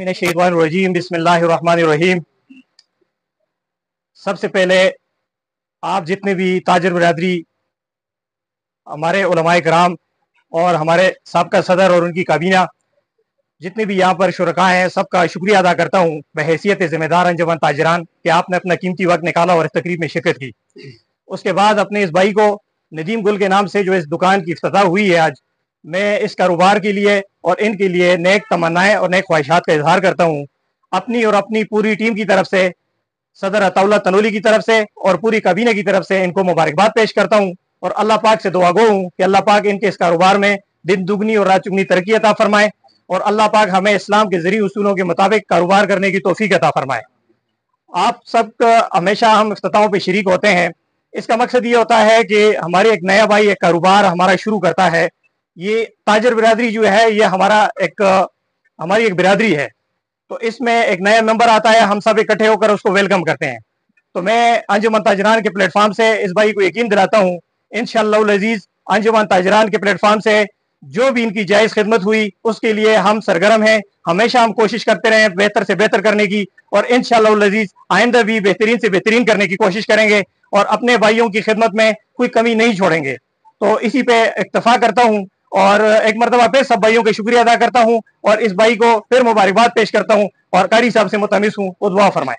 मिनश्शैतानिर्रजीम बिस्मिल्लाहिर्रहमानिर्रहीम। सबसे पहले आप जितने भी ताजर बिरादरी, हमारे उलमाए कराम और हमारे साबका सदर और उनकी काबीना, जितने भी यहाँ पर शुरका हैं, सबका शुक्रिया अदा करता हूँ बहैसियत ज़िम्मेदार अंजुमन ताजरान कि आपने अपना कीमती वक्त निकाला और इस तकरीब में शिरकत की। उसके बाद अपने इस भाई को नदीम गुल के नाम से जो इस दुकान की इफ्तिताह हुई है आज, मैं इस कारोबार के लिए और इनके लिए नेक तमन्नाएं और नेक ख्वाहिशात का इजहार करता हूँ अपनी और अपनी पूरी टीम की तरफ से, सदर अताउल्लाह तनोली की तरफ से और पूरी काबीने की तरफ से इनको मुबारकबाद पेश करता हूँ और अल्लाह पाक से दुआ गो हूँ कि अल्लाह पाक इनके इस कारोबार में दिन दुगनी और रात चुगनी तरक्की अता फरमाए और अल्लाह पाक हमें इस्लाम के ज़रिए उसूलों के मुताबिक कारोबार करने की तौफीक अता फरमाए। आप सब हमेशा हम इफ्तिताहों पे शरीक होते हैं। इसका मकसद ये होता है कि हमारे एक नया भाई एक कारोबार हमारा शुरू करता है। ये ताजर बिरादरी जो है ये हमारी एक बिरादरी है, तो इसमें एक नया मेंबर आता है, हम सब इकट्ठे होकर उसको वेलकम करते हैं। तो मैं अंजुमन ताजरान के प्लेटफॉर्म से इस भाई को यकीन दिलाता हूँ इंशाअल्लाह अज़ीज़ अंजुमन ताजरान के प्लेटफॉर्म से जो भी इनकी जायज़ खिदमत हुई उसके लिए हम सरगर्म हैं। हमेशा हम कोशिश करते रहे बेहतर से बेहतर करने की और इंशाअल्लाह अज़ीज़ आइंदा भी बेहतरीन से बेहतरीन करने की कोशिश करेंगे और अपने भाइयों की खिदमत में कोई कमी नहीं छोड़ेंगे। तो इसी पे इक्तफा करता हूँ और एक मरतबा फिर सब भाइयों का शुक्रिया अदा करता हूँ और इस भाई को फिर मुबारकबाद पेश करता हूँ और कारी साहब से मुतमिस हूँ, वो दुआ फरमाए।